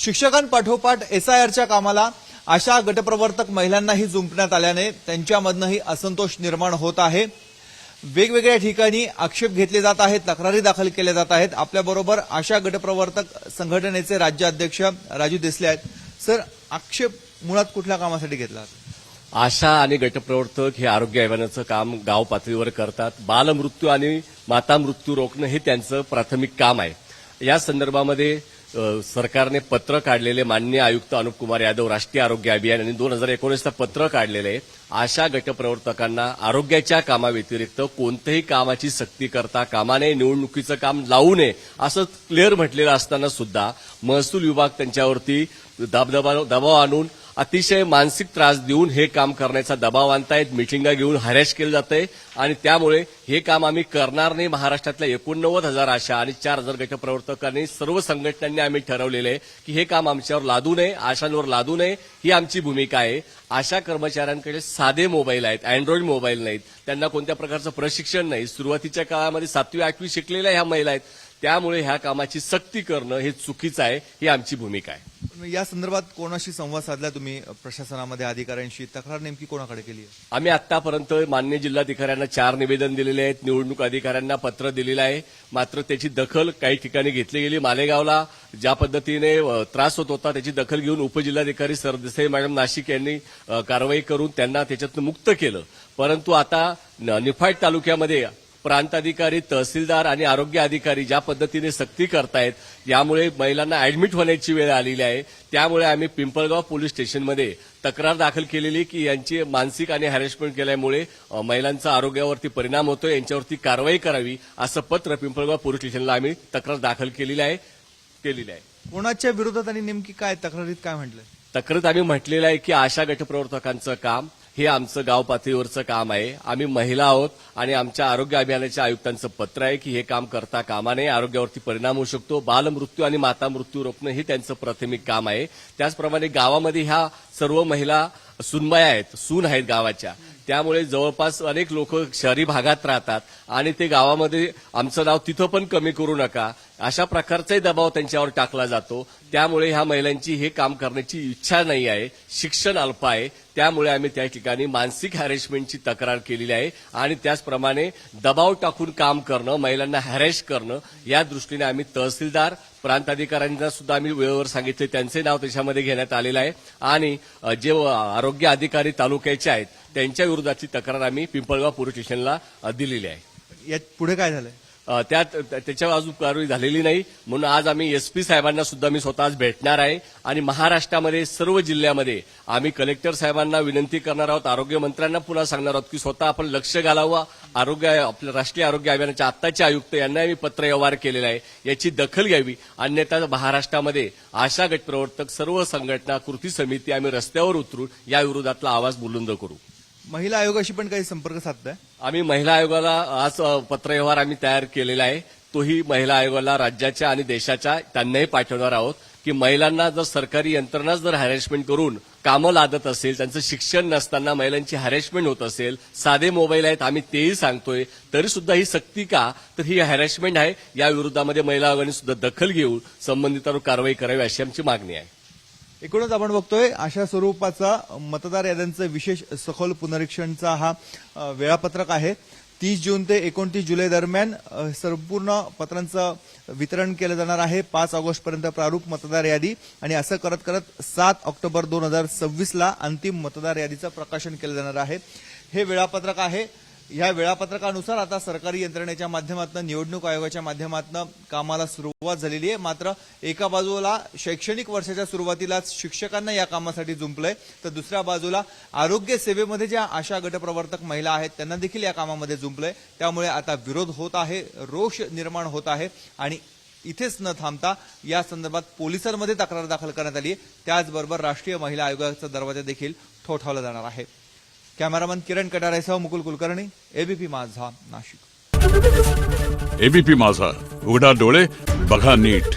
शिक्षकांपाठोपाठ SIRच्या कामाला आशा गटप्रवर्तक महिलांनाही जुंपण्यात आल्याने त्यांच्यामधनंही असंतोष निर्माण होत आहे। वेगवेगळ्या ठिकाणी आक्षेप घेतले जात आहेत, तक्रारी दाखल केल्या जात आहेत। आपल्याबरोबर आशा गटप्रवर्तक संघटनेचे राज्य अध्यक्ष राजू देसले आहेत। सर, आक्षेप मुळात कुठल्या कामासाठी घेतला? आशा आणि गटप्रवर्तक हे आरोग्य अभियानाचं काम गाव पातळीवर करतात। बालमृत्यू आणि माता मृत्यू रोखणं हे त्यांचं प्राथमिक काम आहे। या संदर्भामध्ये सरकारने पत्र काढलेले माननीय आयुक्त अनुप कुमार यादव राष्ट्रीय आरोग्य अभियान यांनी 2019चं पत्र काढलेलं आहे। आशा गटप्रवर्तकांना आरोग्याच्या कामाव्यतिरिक्त कोणत्याही कामाची सक्ती करता कामा नये, निवडणुकीचं काम लावू नये असं क्लिअर म्हटलेलं असताना सुद्धा महसूल विभाग त्यांच्यावरती दबाव आणून अतिशय मानसिक त्रास देऊन हे काम करण्याचा दबाव आणतायत। मिटिंगा घेऊन हॅरेस केलं जातंय आणि त्यामुळे हे काम आम्ही करणार नाही। महाराष्ट्रातल्या 89,000 आशा आणि 4,000 गटप्रवर्तकांनी सर्व संघटनांनी आम्ही ठरवलेलं आहे की हे काम आमच्यावर लादू नये, आशांवर लादू नये, ही आमची भूमिका आहे। आशा कर्मचाऱ्यांकडे साधे मोबाईल आहेत, अँड्रॉइड मोबाईल नाहीत, त्यांना कोणत्या प्रकारचं प्रशिक्षण नाही। सुरुवातीच्या काळामध्ये 7वी 8वी शिकलेल्या ह्या महिला आहेत, त्यामुळे ह्या कामाची सक्ती करणं हे चुकीचं आहे, ही आमची भूमिका आहे। या संदर्भात कोणाशी संवाद साधला तुम्ही? प्रशासनामध्ये अधिकाऱ्यांशी तक्रार नेमकी कोणाकडे केली आहे? आम्ही आतापर्यंत माननीय जिल्हाधिकाऱ्यांना 4 निवेदन दिलेले आहेत, निवडणूक अधिकाऱ्यांना पत्र दिलेलं आहे, मात्र त्याची दखल काही ठिकाणी घेतली गेली। मालेगावला ज्या पद्धतीने त्रास होत होता त्याची दखल घेऊन उपजिल्हाधिकारी सरदेसाई मॅडम नाशिक यांनी कारवाई करून त्यांना त्याच्यातून मुक्त केलं। परंतु आता निफाड तालुक्यामध्ये प्रांताधिकारी, तहसीलदार आणि आरोग्य अधिकारी ज्या पद्धतीने सक्ती करतायत, यामुळे महिलांना ऍडमिट होण्याची वेळ आलेली आहे। त्यामुळे आम्ही पिंपळगाव पोलीस स्टेशनमध्ये तक्रार दाखल केलेली की यांची मानसिक आणि हॅरेसमेंट केल्यामुळे महिलांचा आरोग्यावरती परिणाम होतोय, यांच्यावरती कारवाई करावी असं पत्र पिंपळगाव पोलीस स्टेशनला आम्ही तक्रार दाखल केलेली आहे। कोणाच्या विरोधात आणि नेमकी काय तक्रारीत काय म्हटलंय? तक्रारीत आम्ही म्हटलेलं आहे की आशा गटप्रवर्तकांचं काम हे आमचं गाव पातळीवरचं काम आहे। आम्ही महिला आहोत आणि आमच्या आरोग्य अभियानाच्या आयुक्तांचं पत्र आहे की हे काम करता कामा नये, आरोग्यावरती परिणाम होऊ शकतो। बालमृत्यू आणि माता मृत्यू रोखणं हे त्यांचं प्राथमिक काम आहे। त्याचप्रमाणे गावामध्ये ह्या सर्व महिला सूनबाया आहेत, सून आहेत गावाच्या, त्यामुळे जवळपास अनेक लोक शहरी भागात राहतात आणि ते गावामध्ये आमचं नाव तिथं पण कमी करू नका अशा प्रकारचाही दबाव त्यांच्यावर टाकला जातो। त्यामुळे ह्या महिलांची हे काम करण्याची इच्छा नाही आहे, शिक्षण अल्प आहे, त्यामुळे आम्ही त्या ठिकाणी मानसिक हॅरेसमेंटची तक्रार केलेली आहे आणि त्याचप्रमाणे दबाव टाकून काम करणं, महिलांना हॅरेस करणं, या दृष्टीने आम्ही तहसीलदार, प्रांताधिकाऱ्यांना सुद्धा आम्ही वेळेवर सांगितले, त्यांचे नाव त्याच्यामध्ये घेण्यात आलेलं आहे आणि जे आरोग्य अधिकारी तालुक्याचे आहेत त्यांच्या विरोधातली तक्रार आम्ही पिंपळगाव पोलीस स्टेशनला दिलेली आहे। यात पुढे काय झालंय? त्याच्यावर अजून कारवाई झालेली नाही, म्हणून आज आम्ही SP साहेबांना सुद्धा मी स्वतःच भेटणार आहे आणि महाराष्ट्रामध्ये सर्व जिल्ह्यामध्ये आम्ही कलेक्टर साहेबांना विनंती करणार आहोत, आरोग्य मंत्र्यांना पुन्हा सांगणार आहोत की स्वतः आपण लक्ष घालावं। आपल्या राष्ट्रीय आरोग्य अभियानाच्या आत्ताचे आयुक्त यांना मी पत्र व्यवहार केलेला आहे, याची दखल घ्यावी, अन्यथा महाराष्ट्रामध्ये आशा गटप्रवर्तक सर्व संघटना, कृती समिती आम्ही रस्त्यावर उतरून या विरोधातला आवाज बुलंद करू। महिला आयोगाशी पण काही संपर्क साधताय? आम्ही महिला आयोगाला आज पत्रव्यवहार आम्ही तयार केलेला आहे, तोही महिला आयोगाला राज्याच्या आणि देशाच्या त्यांनाही पाठवणार आहोत की महिलांना जर सरकारी यंत्रणा जर हॅरेसमेंट करून कामं लादत असेल, त्यांचं शिक्षण नसताना महिलांची हॅरेसमेंट होत असेल, साधे मोबाईल आहेत आम्ही तेही सांगतोय, तरी सुद्धा ही सक्ती का? तर ही हॅरेसमेंट आहे। या विरोधामध्ये महिला आयोगाने सुद्धा दखल घेऊन संबंधितांवर कारवाई करावी अशी आमची मागणी आहे। एकूणच आपण बघतोय अशा स्वरूपाचा मतदार याद्यांचं विशेष सखोल पुनरीक्षणचा हा वेळापत्रक आहे। 30 जून ते 29 जुलै दरम्यान संपूर्ण पत्रांचं वितरण केलं जाणार आहे। 5 ऑगस्टपर्यंत प्रारूप मतदार यादी आणि असं करत करत 7 ऑक्टोबर 2026ला अंतिम मतदार यादीचं प्रकाशन केलं जाणार आहे। हे वेळापत्रक आहे। या वेळापत्रकानुसार आता सरकारी यंत्रणेच्या माध्यमातून, निवडणूक आयोगाच्या माध्यमातून कामाला सुरुवात झालेली आहे। मात्र एका बाजूला शैक्षणिक वर्षाच्या सुरुवातीलाच शिक्षकांना या कामासाठी जुंपलंय, तर दुसऱ्या बाजूला आरोग्य सेवेमध्ये ज्या आशा गटप्रवर्तक महिला आहेत त्यांना देखील या कामामध्ये जुंपलंय। त्यामुळे आता विरोध होत आहे, रोष निर्माण होत आहे आणि इथेच न थांबता या संदर्भात पोलिसांमध्ये तक्रार दाखल करण्यात आली आहे। त्याचबरोबर राष्ट्रीय महिला आयोगाचा दरवाजा देखील ठोठावला जाणार आहे। कॅमेरामन किरण कटारेसह मुकुल कुलकर्णी, ABP माझा, नाशिक। ABP माझा, उघडा डोळे बघा नीट।